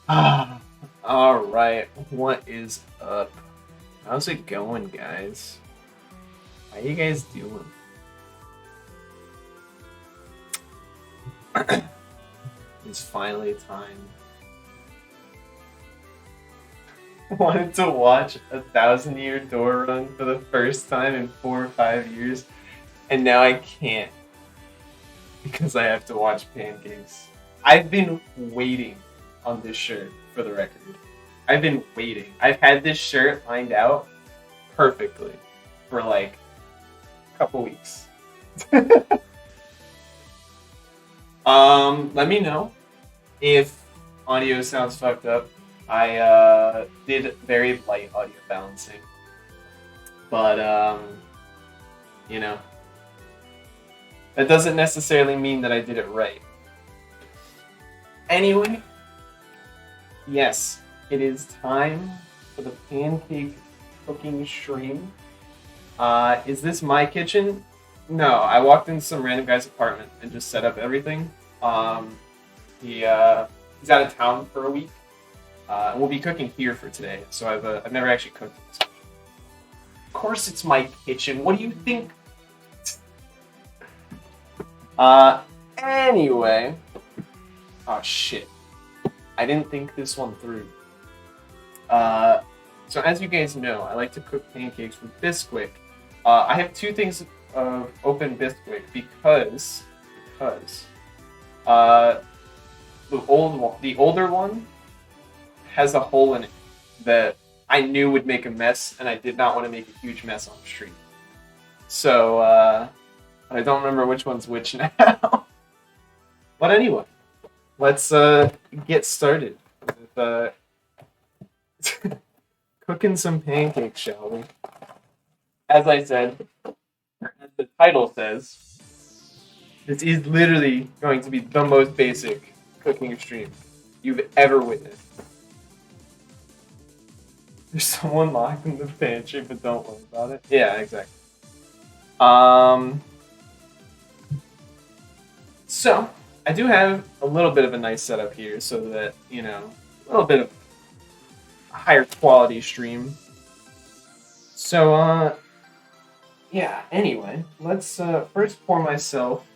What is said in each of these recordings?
Ah, all right. What is up? How's it going, guys? How you guys doing? It's finally time. Wanted to watch 1,000 Year Door Run for the first time in 4 or 5 years, and now I can't because I have to watch Pancakes. I've been waiting on this shirt, for the record. I've been waiting. I've had this shirt lined out perfectly for like a couple weeks. Let me know if audio sounds fucked up. I did very light audio balancing, but you know, that doesn't necessarily mean that I did it right. Anyway, yes, it is time for the pancake cooking stream. Is this my kitchen? No, I walked into some random guy's apartment and just set up everything. He's out of town for a week, and we'll be cooking here for today. So I've never actually cooked in this kitchen. Of course, it's my kitchen. What do you think? Anyway, oh shit, I didn't think this one through. So as you guys know, I like to cook pancakes with Bisquick. I have two things of open Bisquick because the older one has a hole in it that I knew would make a mess, and I did not want to make a huge mess on the street. So I don't remember which one's which now. But anyway, let's get started with cooking some pancakes, shall we? As I said, as the title says, this is literally going to be the most basic cooking stream you've ever witnessed. There's someone locked in the pantry, but don't worry about it. Yeah, exactly. So, I do have a little bit of a nice setup here so that, you know, a little bit of a higher quality stream. So, yeah, anyway, let's first pour myself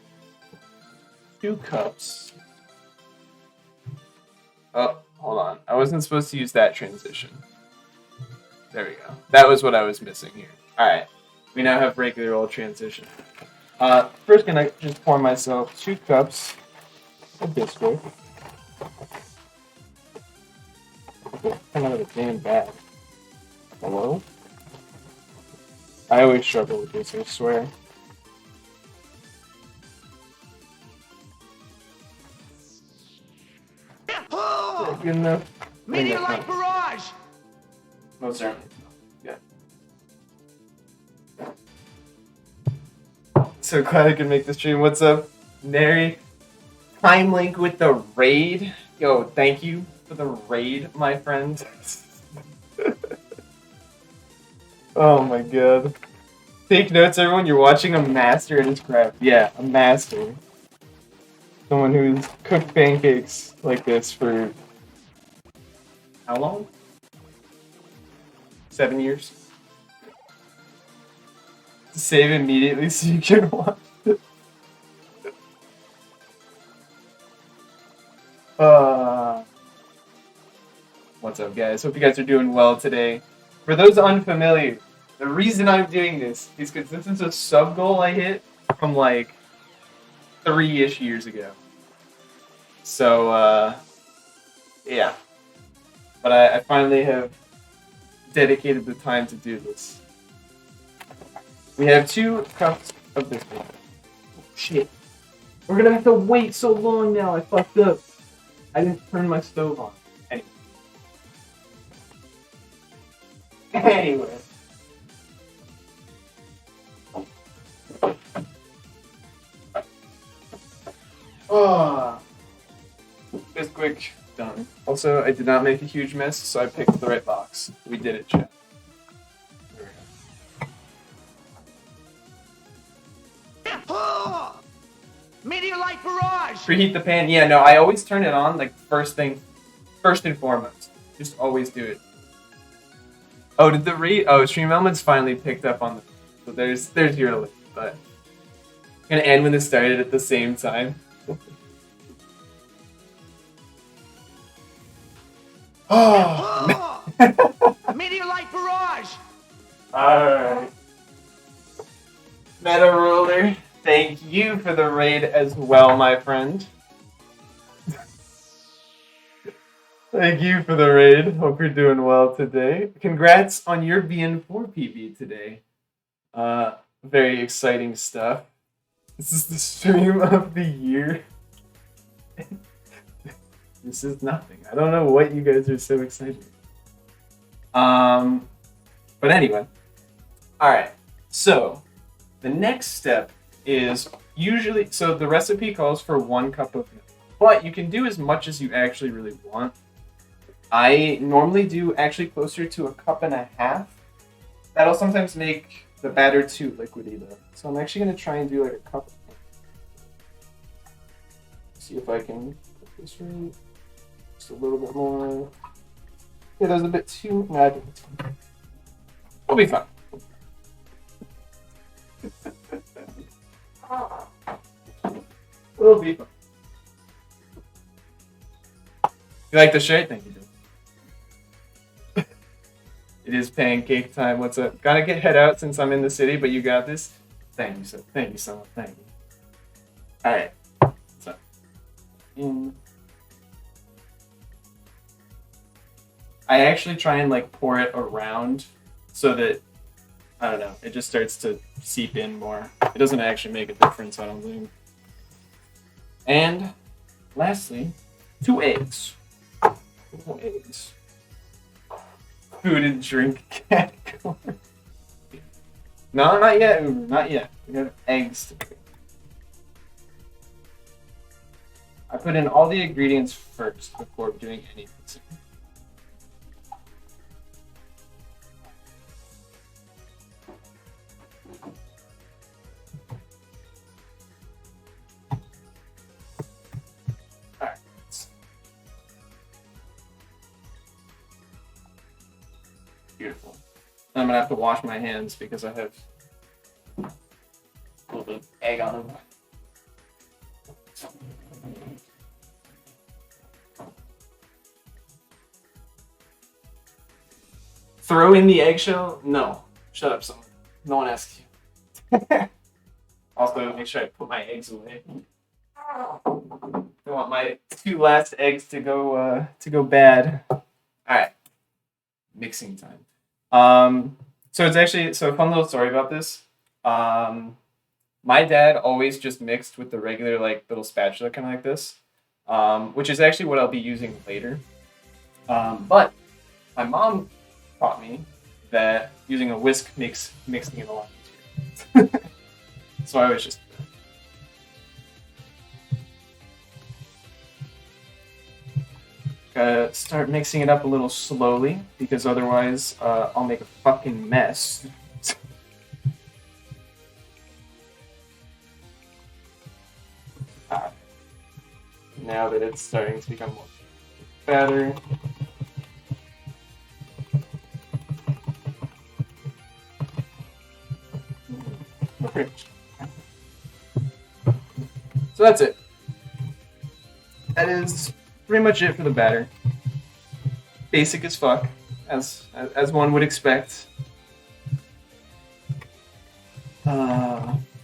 2 cups. Oh, hold on. I wasn't supposed to use that transition. There we go. That was what I was missing here. Alright, we now have regular old transition. First gonna just pour myself 2 cups of Bisquick. Come out of the damn bag. Hello? I always struggle with this, I swear. Good enough. Meteorite barrage! Most certainly. Yeah. So glad I could make the stream. What's up, Nary? Time link with the raid. Yo, thank you for the raid, my friend. Oh my god. Take notes, everyone. You're watching a master in his craft. Yeah, a master. Someone who's cooked pancakes like this for how long? 7 years. Save immediately so you can watch it. What's up, guys? Hope you guys are doing well today. For those unfamiliar, the reason I'm doing this is because this is a sub goal I hit from like 3-ish years ago. So, yeah. But I finally have dedicated the time to do this. We have 2 cups of this one. Oh, shit. We're gonna have to wait so long now. I fucked up. I didn't turn my stove on. Anyway. Oh. Bisquick done. Also, I did not make a huge mess, so I picked the right box. We did it, chat. There we go. Meteorite barrage! Preheat the pan. Yeah, no, I always turn it on like first First and foremost, just always do it. Oh, did the Stream Elements finally picked up on the. So there's your link, but gonna end when it started at the same time. Oh. Meteorite barrage. All right. Meta Ruler, thank you for the raid as well, my friend. Thank you for the raid. Hope you're doing well today. Congrats on your BN4 PB today. Very exciting stuff. This is the stream of the year. This is nothing. I don't know what you guys are so excited about. But anyway. Alright. So, the next step is usually... So, the recipe calls for 1 cup of milk. But you can do as much as you actually really want. I normally do actually closer to 1.5 cups. That'll sometimes make the batter too liquidy though. So I'm actually going to try and do like 1 cup. See if I can put this right. Just a little bit more. Yeah, that was a bit too... No, I think it's fine. We'll be fine. We'll be fine. You like the shirt? Thank you, dude. It is pancake time. What's up? Gotta head out since I'm in the city, but you got this. Thank you so much. Thank you. All right. What's up? I actually try and like pour it around so that I don't know. It just starts to seep in more. It doesn't actually make a difference, I don't think. And lastly, 2 eggs. 2 eggs. Food and drink category. No, not yet, Uber. Not yet. We have eggs to cook. I put in all the ingredients first before doing any mixing. Beautiful. And I'm gonna have to wash my hands because I have a little bit of egg on them. Throw in the eggshell? No. Shut up, someone. No one asked you. Also, make sure I put my eggs away. I don't want my 2 last eggs to go bad. All right. Mixing time. So it's actually a fun little story about this. My dad always just mixed with the regular like little spatula kind of like this, which is actually what I'll be using later. But my mom taught me that using a whisk makes mixing it a lot easier. So I was just gotta start mixing it up a little slowly because otherwise I'll make a fucking mess. Now that it's starting to become more better. Okay. So that's it. That is pretty much it for the batter. Basic as fuck, as one would expect.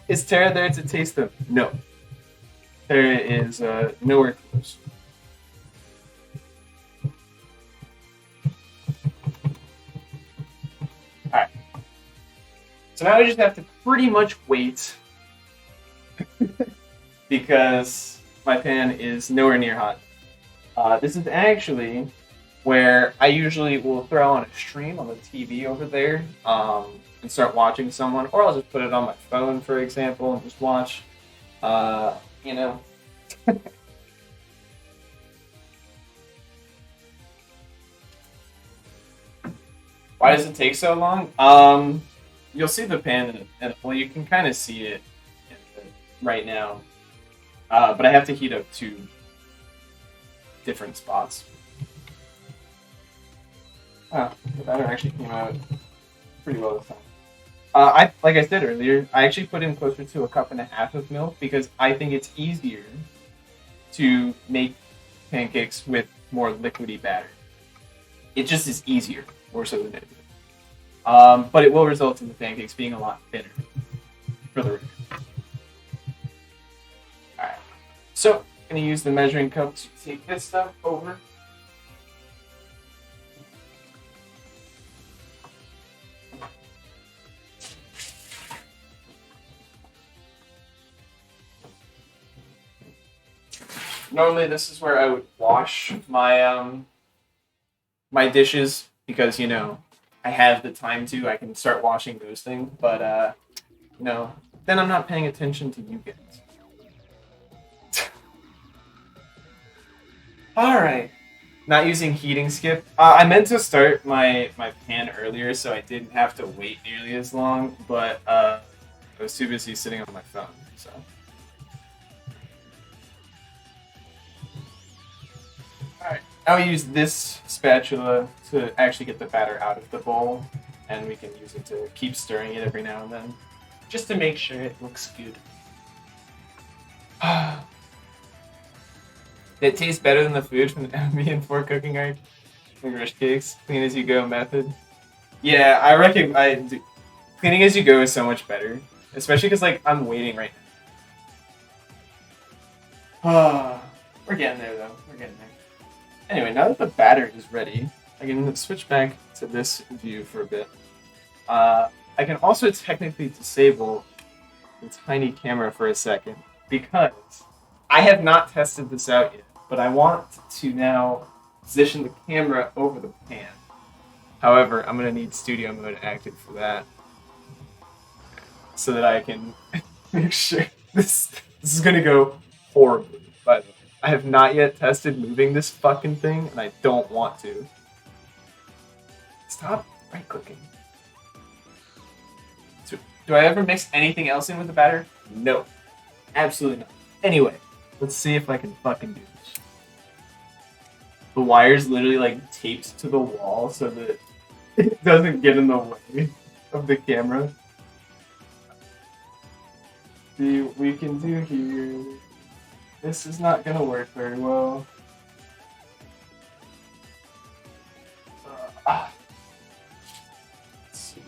Is Tara there to taste them? No. Tara is nowhere close. Alright. So now I just have to pretty much wait because my pan is nowhere near hot. This is actually where I usually will throw on a stream on the TV over there and start watching someone, or I'll just put it on my phone, for example, and just watch. You know. Why does it take so long? You'll see the pan, well, you can kind of see it right now. But I have to heat up 2 different spots. Oh, the batter actually came out pretty well this time. Like I said earlier, I actually put in closer to a cup and a half of milk because I think it's easier to make pancakes with more liquidy batter. It just is easier, more so than anything. But it will result in the pancakes being a lot thinner for the record. Alright. So, I'm going to use the measuring cup to take this stuff over. Normally, this is where I would wash my my dishes because I have the time to. I can start washing those things, but then I'm not paying attention to you guys. All right, not using heating skip. I meant to start my pan earlier, so I didn't have to wait nearly as long, but I was too busy sitting on my phone, so. Alright, I'll use this spatula to actually get the batter out of the bowl, and we can use it to keep stirring it every now and then, just to make sure it looks good. It tastes better than the food from the me4 cooking art. English cakes, clean as you go method. Yeah, I reckon cleaning as you go is so much better, especially because I'm waiting right now. We're getting there though. We're getting there. Anyway, now that the batter is ready, I can switch back to this view for a bit. I can also technically disable the tiny camera for a second because I have not tested this out yet, but I want to now position the camera over the pan. However, I'm going to need studio mode active for that so that I can make sure this is going to go horribly, by the way. I have not yet tested moving this fucking thing, and I don't want to. Stop right-clicking. So, do I ever mix anything else in with the batter? No. Absolutely not. Anyway, let's see if I can fucking do this. The wire's literally taped to the wall so that it doesn't get in the way of the camera. See what we can do here. This is not gonna work very well. Let's see.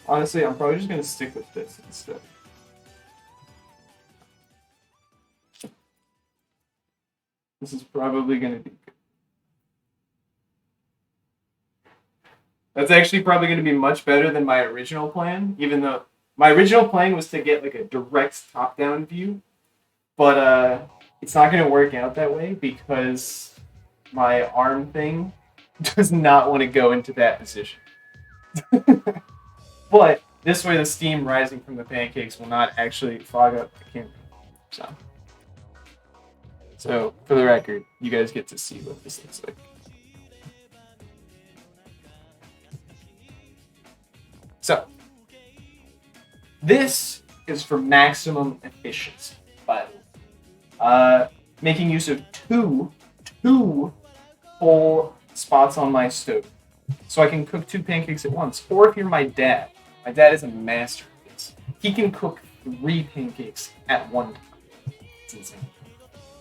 Honestly, I'm probably just gonna stick with this instead. This is probably gonna be good. That's actually probably gonna be much better than my original plan, even though my original plan was to get a direct top-down view, but it's not going to work out that way because my arm thing does not want to go into that position. But this way the steam rising from the pancakes will not actually fog up the camera. So for the record, you guys get to see what this looks like. So, this is for maximum efficiency, by the way. Making use of two whole spots on my stove. So I can cook 2 pancakes at once. Or if you're my dad is a master of this. He can cook 3 pancakes at one time. It's insane.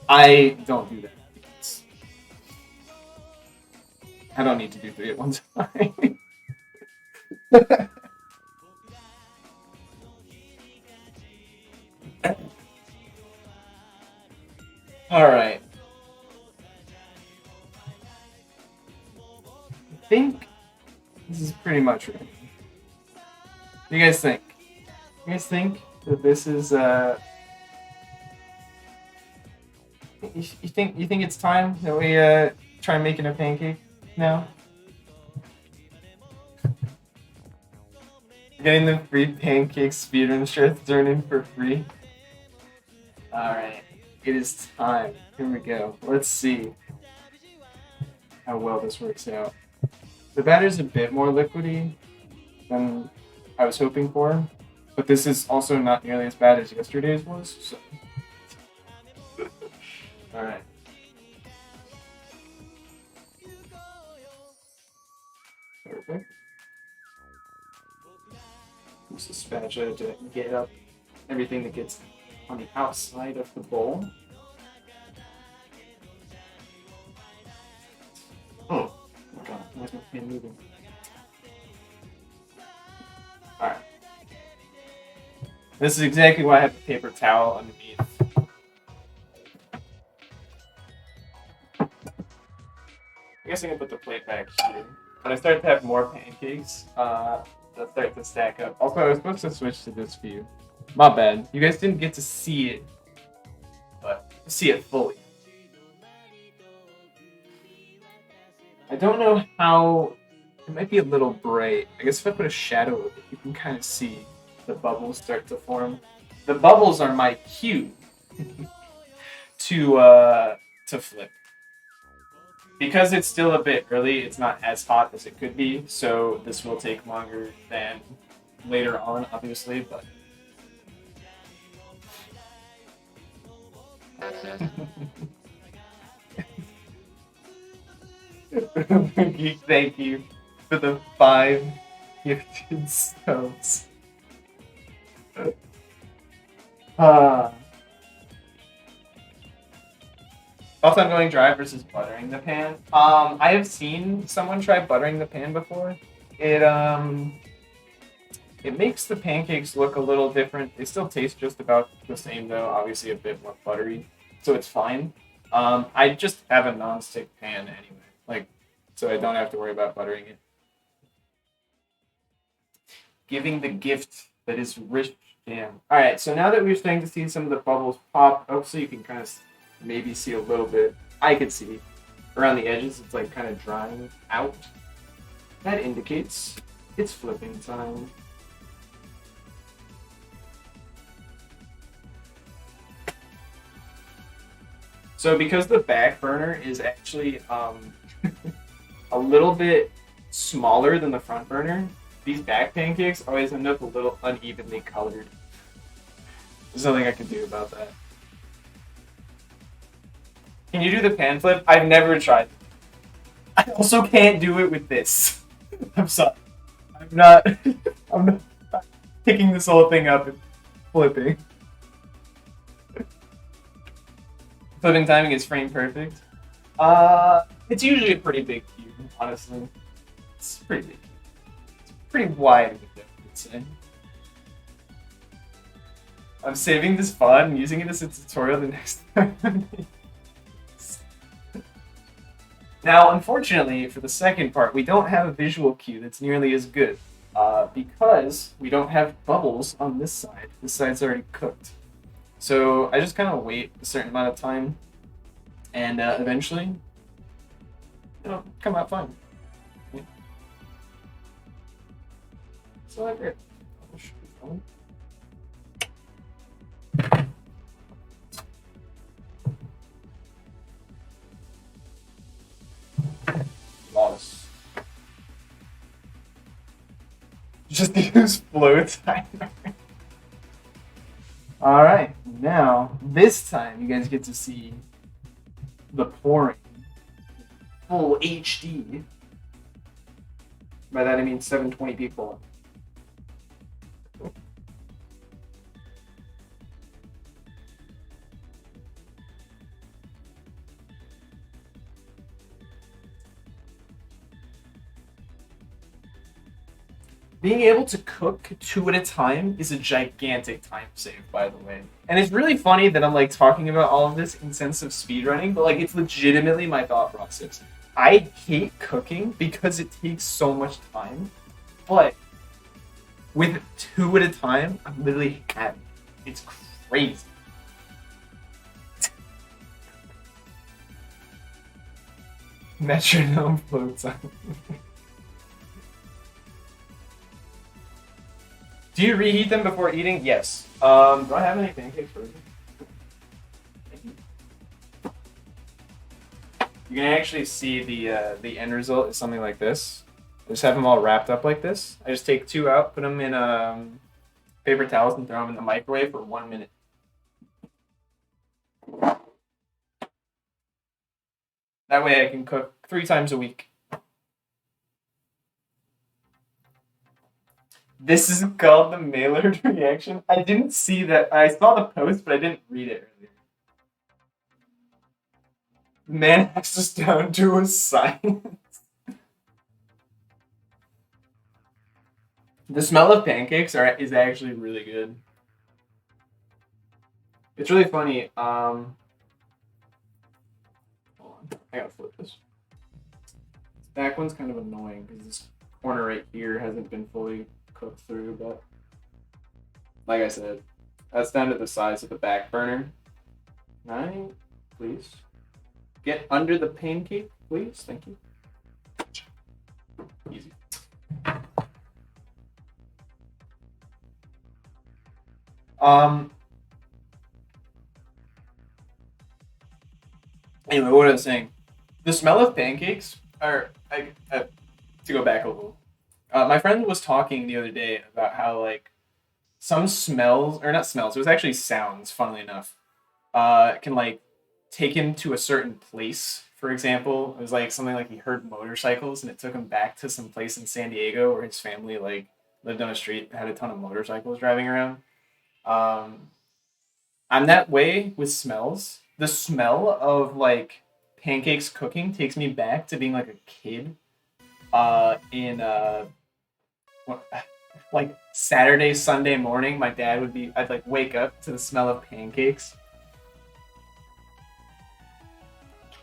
I don't do that. Because I don't need to do 3 at one time. Alright. I think this is pretty much ready. What do you guys think? You guys think that this is you think it's time that we try making a pancake now? Getting the free pancake speedrun shirts turning for free. Alright. It is time. Here we go. Let's see how well this works out. The batter's a bit more liquidy than I was hoping for, but this is also not nearly as bad as yesterday's was. So. All right. Perfect. Use the spatula to get up everything that gets on the outside of the bowl. Oh my god, why is my pan moving? Alright. This is exactly why I have a paper towel underneath. I guess I can put the plate back here. When I start to have more pancakes, they'll start to stack up. Also, I was supposed to switch to this view. My bad. You guys didn't get to see it, but see it fully. I don't know how. It might be a little bright. I guess if I put a shadow over it, you can kind of see the bubbles start to form. The bubbles are my cue to flip. Because it's still a bit early, it's not as hot as it could be, so this will take longer than later on, obviously, but... Thank you for the 5 gifted stones. Thoughts on going dry versus buttering the pan? I have seen someone try buttering the pan before. It makes the pancakes look a little different. They still taste just about the same though, obviously a bit more buttery, so it's fine. I just have a non-stick pan anyway, so I don't have to worry about buttering it. Giving the gift that is rich jam. All right, so now that we're starting to see some of the bubbles pop, so you can kind of maybe see a little bit. I could see around the edges. It's like kind of drying out. That indicates it's flipping time. So because the back burner is actually a little bit smaller than the front burner, these back pancakes always end up a little unevenly colored. There's nothing I can do about that. Can you do the pan flip? I've never tried. I also can't do it with this. I'm sorry. I'm not picking this whole thing up and flipping. Flipping timing is frame perfect. It's usually a pretty big cube, honestly. It's pretty big. It's pretty wide, I would say. I'm saving this fun and using it as a tutorial the next time. Now, unfortunately, for the second part, we don't have a visual cue that's nearly as good because we don't have bubbles on this side. This side's already cooked. So I just kind of wait a certain amount of time, and eventually, it'll come out fine. Yeah. So like it. Loss. Just use flow timer. Alright, now, this time you guys get to see the pouring. Full HD. By that I mean 720p full. Being able to cook 2 at a time is a gigantic time save, by the way. And it's really funny that I'm like talking about all of this in sense of speedrunning, but like it's legitimately my thought process. I hate cooking because it takes so much time, but with 2 at a time, I'm literally happy. It's crazy. Metronome flow time. Do you reheat them before eating? Yes. Do I have any pancakes for you? You can actually see the end result is something like this. I just have them all wrapped up like this. I just take 2 out, put them in paper towels, and throw them in the microwave for 1 minute. That way I can cook 3 times a week. This is called the Maillard reaction. I didn't see that. I saw the post, but I didn't read it earlier. Man hacks us down to a science. The smell of pancakes is actually really good. It's really funny. Hold on, I gotta flip this. This back one's kind of annoying because this corner right here hasn't been fully cooked through, but like I said, that's down to the size of the back burner. 9, please. Get under the pancake, please. Thank you. Easy. Anyway, what I was saying, the smell of pancakes are. To go back a little. My friend was talking the other day about how like some smells, or not smells, it was actually sounds. Funnily enough, can like take him to a certain place. For example, it was like something like he heard motorcycles and it took him back to some place in San Diego where his family like lived on a street that had a ton of motorcycles driving around. I'm that way with smells. The smell of like pancakes cooking takes me back to being like a kid. In like Saturday, Sunday morning, my dad would be. I'd like wake up to the smell of pancakes.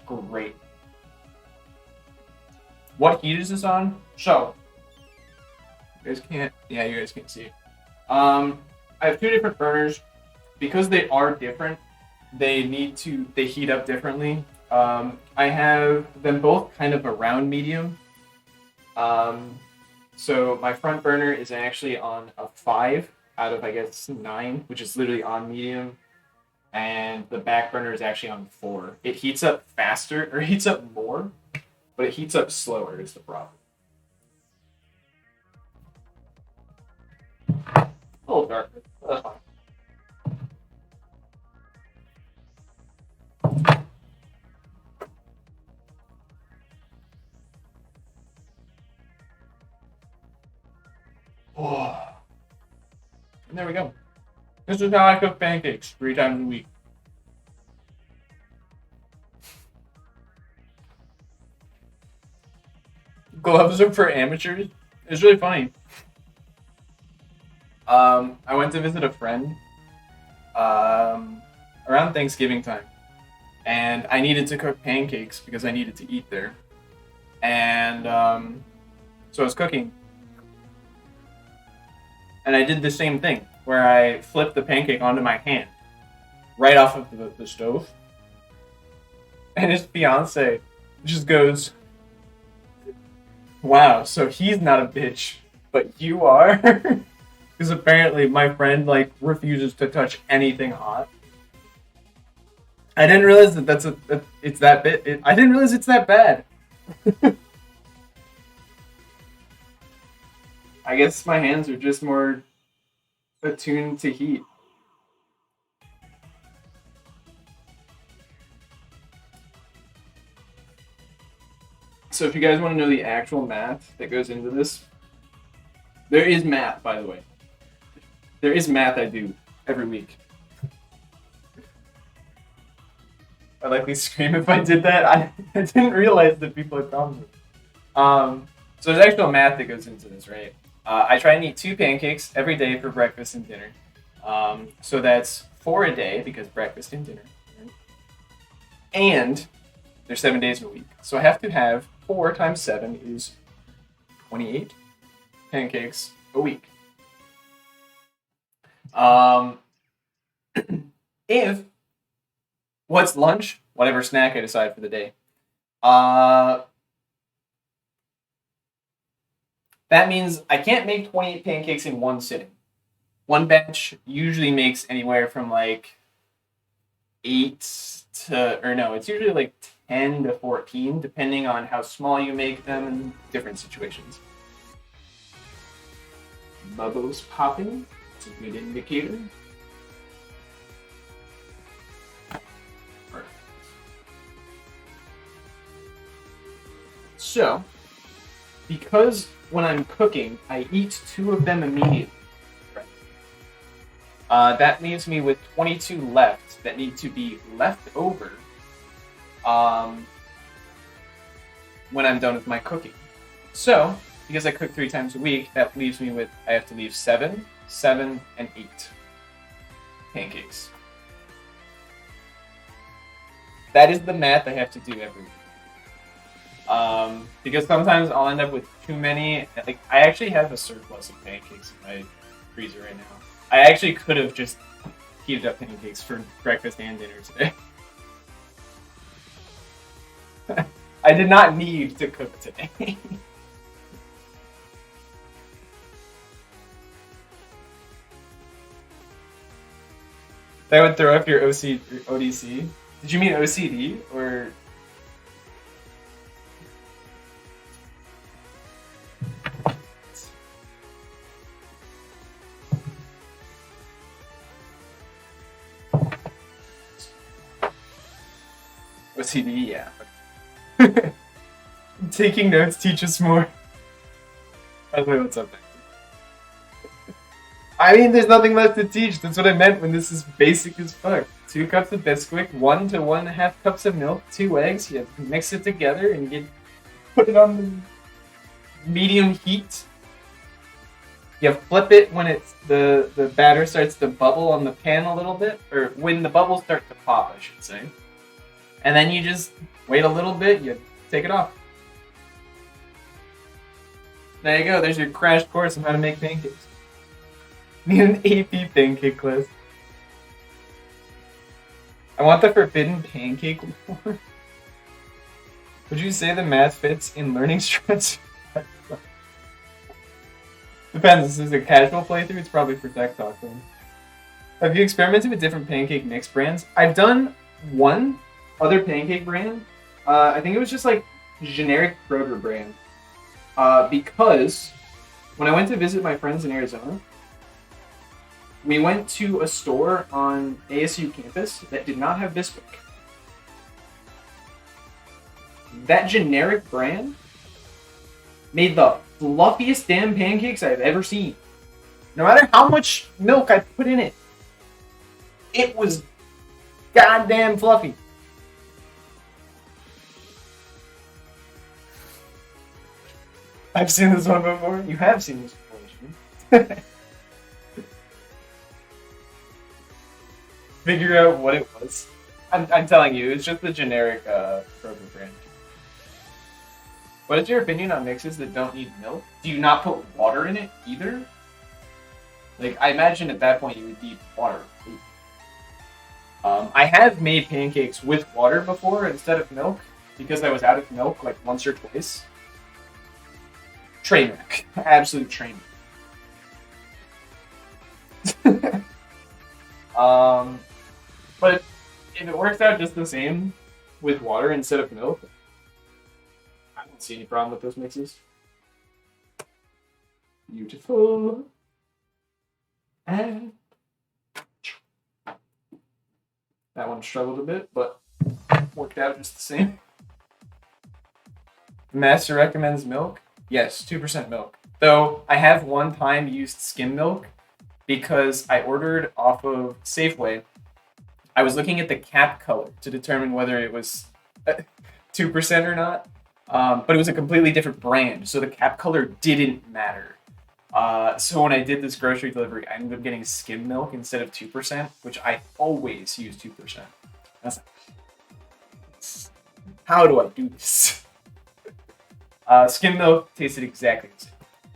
Great. What heat is this on? So, you guys can't. Yeah, you guys can't see. I have 2 different burners. Because they are different, they heat up differently. I have them both kind of around medium. So my front burner is actually on a 5 out of, I guess, 9, which is literally on medium. And the back burner is actually on 4. It heats up faster, or heats up more, but it heats up slower is the problem. A little dark, but that's fine. Oh. And there we go. This is how I cook pancakes 3 times a week. Gloves are for amateurs. It's really funny. I went to visit a friend around Thanksgiving time, and I needed to cook pancakes because I needed to eat there. And so I was cooking. And I did the same thing, where I flipped the pancake onto my hand, right off of the stove. And his fiance just goes, "Wow, so he's not a bitch, but you are?" Because apparently my friend like refuses to touch anything hot. I didn't realize that it's that bit. I didn't realize it's that bad. I guess my hands are just more attuned to heat. So if you guys want to know the actual math that goes into this, there is math, by the way. There is math I do every week. I'd likely scream if I did that. I didn't realize that people had problems with it. So there's actual math that goes into this, right? I try and eat 2 pancakes every day for breakfast and dinner. So that's 4 a day because breakfast and dinner. Right? And there's 7 days a week. So I have to have 4 times 7 is 28 pancakes a week. If what's lunch, whatever snack I decide for the day, that means I can't make 28 pancakes in one sitting. One batch usually makes anywhere from like 8 to, or no, it's usually like 10 to 14, depending on how small you make them in different situations. Bubbles popping, it's a good indicator. So, because when I'm cooking, I eat 2 of them immediately. That leaves me with 22 left that need to be left over when I'm done with my cooking. So, because I cook 3 times a week, that leaves me with, I have to leave 7, 7, and 8 pancakes. That is the math I have to do every week. Because sometimes I'll end up with too many. Like, I actually have a surplus of pancakes in my freezer right now. I actually could have just heated up pancakes for breakfast and dinner today. I did not need to cook today. That would throw up your ODC. Did you mean OCD or? OCD, yeah. Taking notes teaches more. By the way, what's up, man? I mean, there's nothing left to teach. That's what I meant when this is basic as fuck. 2 cups of Bisquick, 1 to 1.5 cups of milk, 2 eggs. You mix it together and you put it on the medium heat. You flip it when it's the batter starts to bubble on the pan a little bit, or when the bubbles start to pop, I should say. And then you just wait a little bit. You take it off. There you go. There's your crash course on how to make pancakes. Need an AP pancake class. I want the forbidden pancake lore. Would you say the math fits in learning stress? Depends. This is a casual playthrough. It's probably for Tech Talk then. Have you experimented with different pancake mix brands? I've done one other pancake brand. I think it was just like generic Kroger brand. Because when I went to visit my friends in Arizona, we went to a store on ASU campus that did not have Bisquick. That generic brand made the fluffiest damn pancakes I've ever seen. No matter how much milk I put in it, it was goddamn fluffy. I've seen this one before. You have seen this before. Figure out what it was. I'm telling you, it's just the generic Kroger brand. What is your opinion on mixes that don't need milk? Do you not put water in it either? Like, I imagine at that point you would need water. I have made pancakes with water before instead of milk because I was out of milk like once or twice. Train wreck. Absolute train wreck. But if it works out just the same with water instead of milk, I don't see any problem with those mixes. Beautiful. And that one struggled a bit, but worked out just the same. Master recommends milk. Yes, 2% milk. Though I have one time used skim milk because I ordered off of Safeway. I was looking at the cap color to determine whether it was 2% or not. But it was a completely different brand, so the cap color didn't matter. So when I did this grocery delivery, I ended up getting skim milk instead of 2%, which I always use 2%. That's like, how do I do this? Skim milk tasted exactly the same.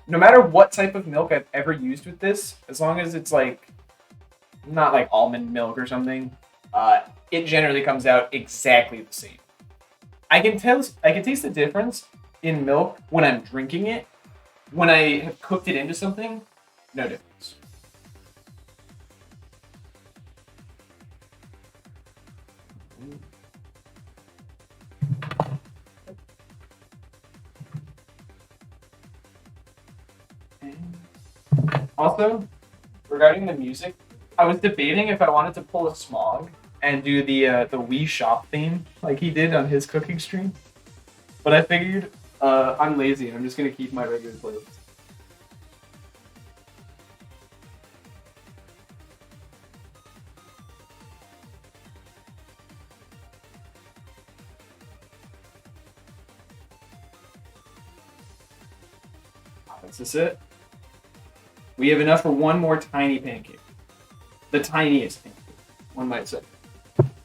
No matter what type of milk I've ever used with this, as long as it's like not like almond milk or something, it generally comes out exactly the same. I can taste the difference in milk when I'm drinking it. When I have cooked it into something, no difference. Also, regarding the music, I was debating if I wanted to pull a Smog and do the Wii Shop theme like he did on his cooking stream. But I figured I'm lazy. I'm just gonna keep my regular plates. Is this it? We have enough for one more tiny pancake. The tiniest pancake, one might say.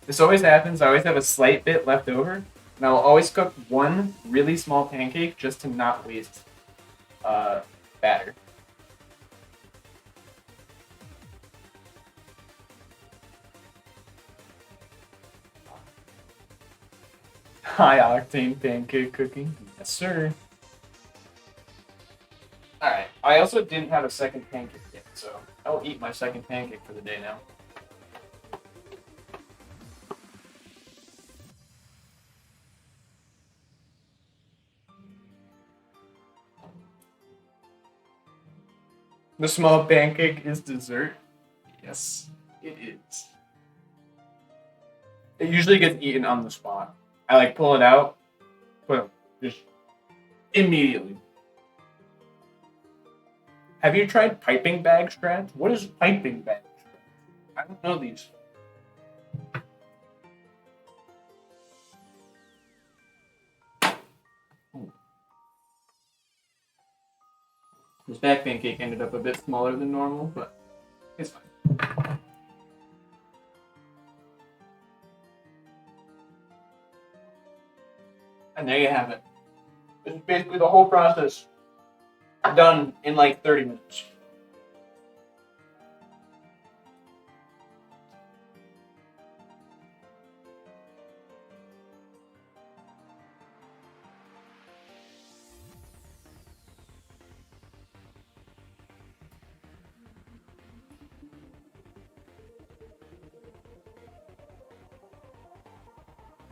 This always happens. I always have a slight bit left over, and I will always cook one really small pancake just to not waste batter. High octane pancake cooking. Yes, sir. Alright, I also didn't have a second pancake yet, so I'll eat my second pancake for the day now. The small pancake is dessert? Yes, it is. It usually gets eaten on the spot. I like pull it out, just immediately. Have you tried piping bag strat? What is piping bag strat? I don't know these. This back pancake ended up a bit smaller than normal, but it's fine. And there you have it. This is basically the whole process done in like 30 minutes.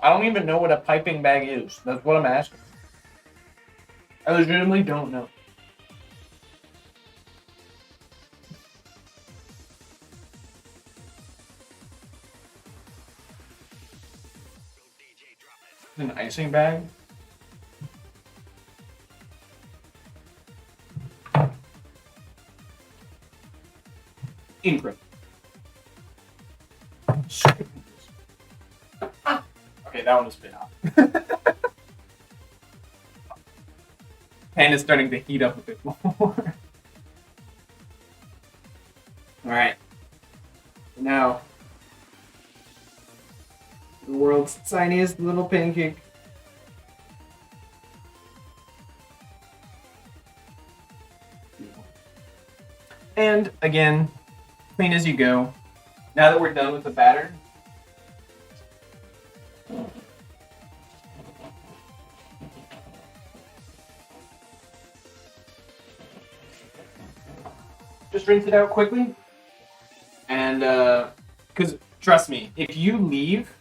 I don't even know what a piping bag is. That's what I'm asking. I legitimately don't know. An icing bag? Incredible. Okay, that one was a bit hot. Pan is starting to heat up a bit more. Alright. Now, the world's tiniest little pancake. And again, clean as you go. Now that we're done with the batter, just rinse it out quickly. And because trust me, if you leave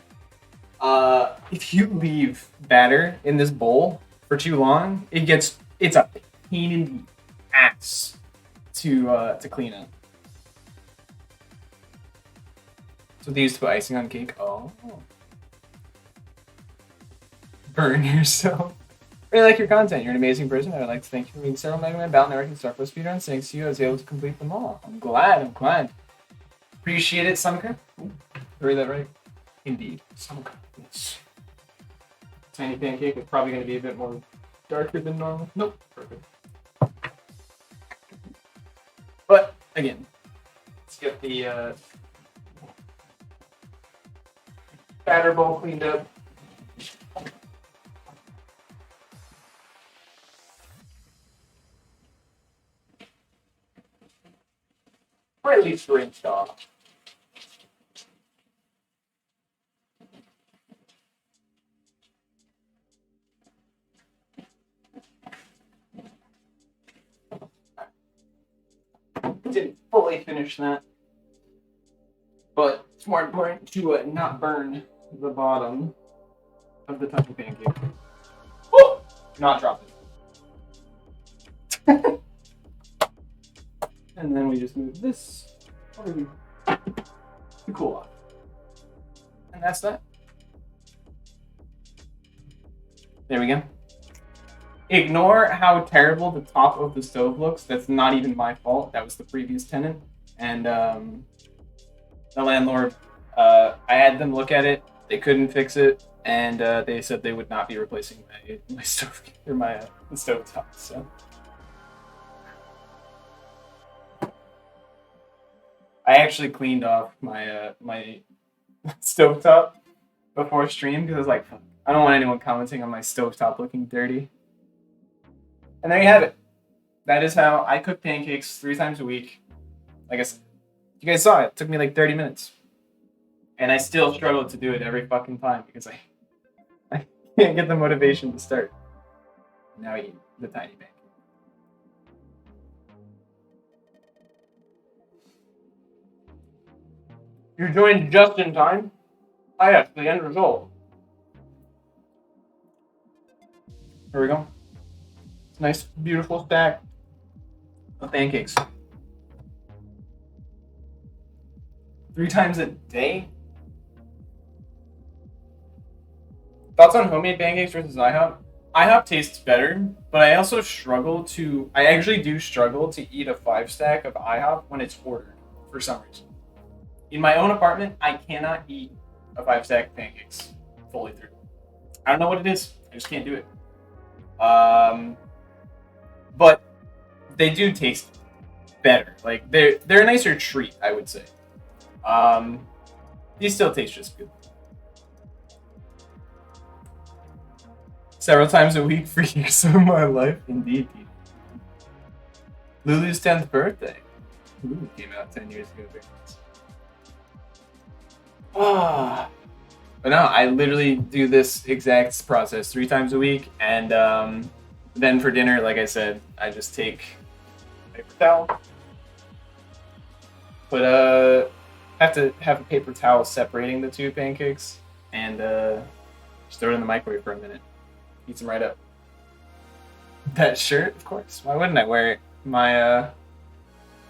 batter in this bowl for too long, it's a pain in the ass to clean up. So they used to put icing on cake. Oh, burn yourself. Really like your content. You're an amazing person. I would like to thank you for meeting several Mega Man Battle Network and Star Wars speedruns. Thanks to you, I was able to complete them all. I'm glad. Appreciate it, Sumka. Read that right? Indeed. Sumka. Yes. Tiny pancake is probably going to be a bit more darker than normal. Nope. Perfect. But, again, let's get the batter bowl cleaned up. Or at least rinsed off. Didn't fully finish that, but it's more important to not burn the bottom of the tiny pancake. Woo! Not drop it. And then we just move this over to cool off. And that's that. There we go. Ignore how terrible the top of the stove looks. That's not even my fault. That was the previous tenant. And the landlord, I had them look at it. They couldn't fix it. And they said they would not be replacing my stove or my stove top. So I actually cleaned off my my stovetop before stream because I was like, I don't want anyone commenting on my stovetop looking dirty. And there you have it. That is how I cook pancakes 3 times a week. Like I said, you guys saw it. It took me like 30 minutes. And I still struggle to do it every fucking time because I can't get the motivation to start. Now I eat the tiny pancake. You're joined just in time. Ah, yes, the end result. Here we go. Nice, beautiful stack of pancakes. 3 times a day? Thoughts on homemade pancakes versus IHOP? IHOP tastes better, but I also I actually do struggle to eat a 5 stack of IHOP when it's ordered for some reason. In my own apartment, I cannot eat a 5 stack of pancakes fully through. I don't know what it is. I just can't do it. But they do taste better. Like they're a nicer treat, I would say. These still taste just good. Several times a week for years of my life, indeed. Lulu's 10th birthday. Lulu came out 10 years ago. But no, I literally do this exact process 3 times a week, and then for dinner, like I said, I just take a paper towel, have to have a paper towel separating the 2 pancakes, and just throw it in the microwave for a minute. Heats them right up. That shirt, of course. Why wouldn't I wear it?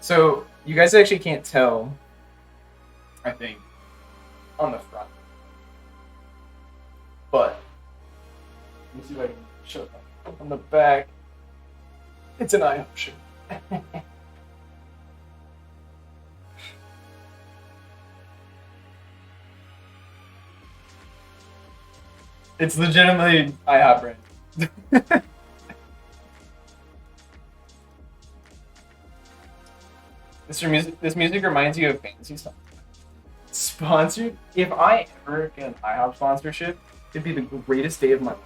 So you guys actually can't tell, I think, on the front. But let me see if I can show it on the back. It's an IHOP shirt. It's legitimately IHOP brand. This music reminds you of fantasy stuff. Sponsored? If I ever get an IHOP sponsorship, it'd be the greatest day of my life.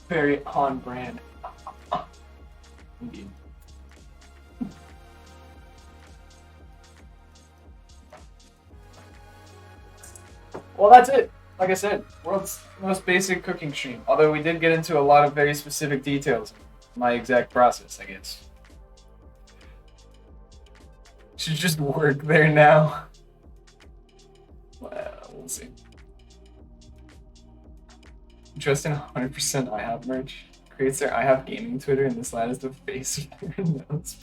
Very on brand. Indeed. Well, that's it. Like I said, world's most basic cooking stream. Although we did get into a lot of very specific details. My exact process, I guess. Should just work there now. Well, we'll see. Dressed in 100% IHOP merch. Creates their IHOP gaming Twitter, and this lad is the face of their nose.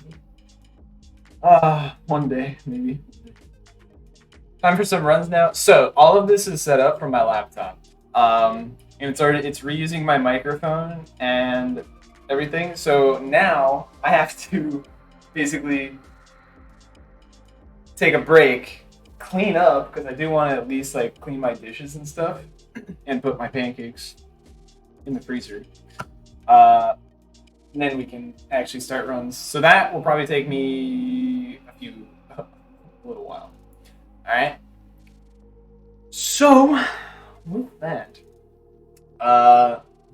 One day, maybe. Time for some runs now. So all of this is set up from my laptop. And it's reusing my microphone and everything. So now I have to basically take a break, clean up, because I do want to at least like clean my dishes and stuff, and put my pancakes in the freezer. And then we can actually start runs. So that will probably take me a little while. All right. So with that,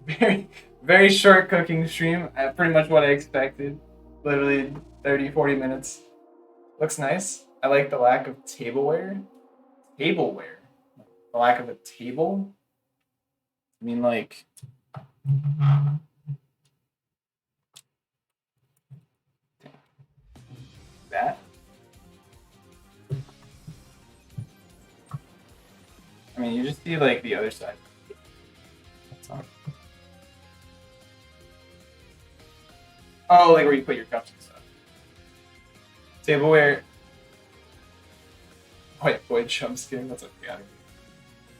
very very short cooking stream. Pretty much what I expected. Literally 30-40 minutes. Looks nice. I like the lack of tableware. Tableware. The lack of a table. I mean, like. That. I mean, you just see like the other side. Oh, like where you put your cups and stuff. Tableware. Wait, boy, jump scaring. That's okay.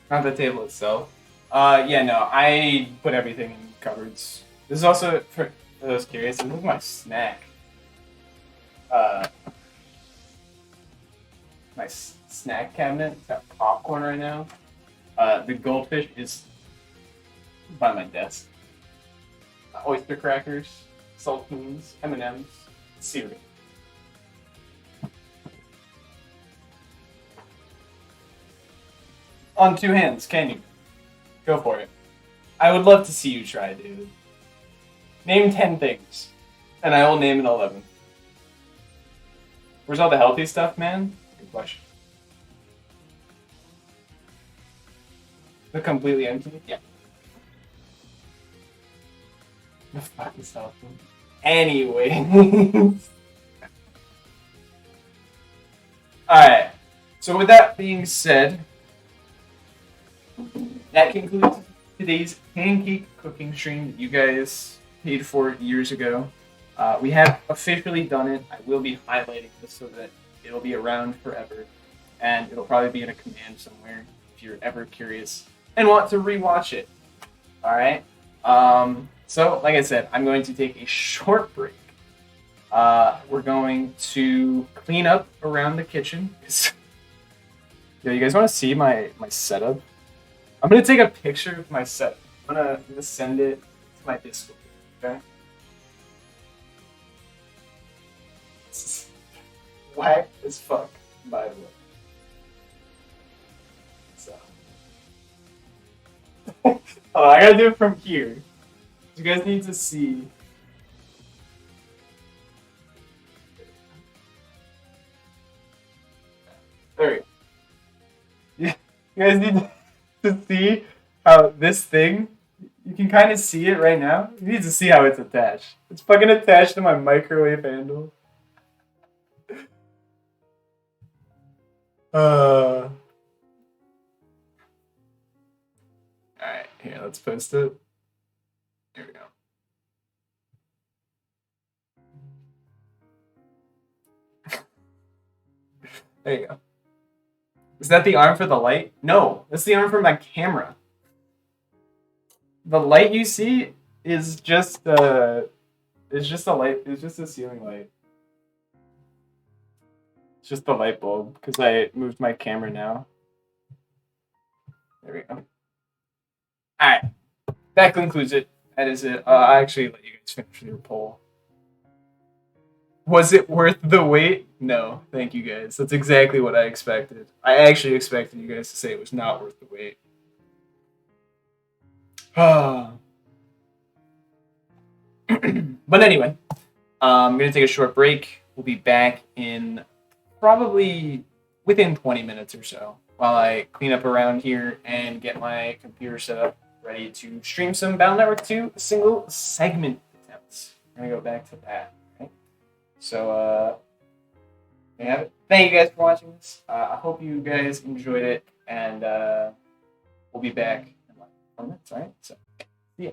Not the table itself. Yeah, no, I put everything in cupboards. This is also, for those curious, this is my snack. Uh, snack cabinet. It's got popcorn right now. The goldfish is by my desk. Oyster crackers, saltines, M&Ms, cereal. On two hands, can you? Go for it. I would love to see you try, dude. Name 10 things, and I will name an 11. Where's all the healthy stuff, man? Good question. The completely empty? Yeah. The fuck is healthy? Anyway. Alright. So with that being said, that concludes today's pancake cooking stream that you guys paid for years ago. We have officially done it. I will be highlighting this so that it'll be around forever. And it'll probably be in a command somewhere if you're ever curious and want to rewatch it. Alright? So, like I said, I'm going to take a short break. We're going to clean up around the kitchen. Yo, you guys want to see my setup? I'm going to take a picture of my setup. I'm gonna send it to my Discord, okay? This is whack as fuck, by the way. So. Oh, I gotta do it from here. You guys need to see. There we go. You guys need to see how this thing, you can kind of see it right now. You need to see how it's attached. It's fucking attached to my microwave handle. Alright, here, let's post it. Here we go. There you go. Is that the arm for the light? No, that's the arm for my camera. The light you see is just it's just a light. It's just a ceiling light. It's just the light bulb because I moved my camera now. There we go. All right, that concludes it. That is it. I actually let you guys finish your poll. Was it worth the wait? No, thank you guys. That's exactly what I expected. I actually expected you guys to say it was not worth the wait. But anyway, I'm going to take a short break. We'll be back in probably within 20 minutes or so while I clean up around here and get my computer set up ready to stream some Battle Network 2 single segment attempts. We're going to go back to that. Okay? So, there you have it. Thank you guys for watching this. I hope you guys enjoyed it, and we'll be back in like 4 minutes, alright? So, see ya.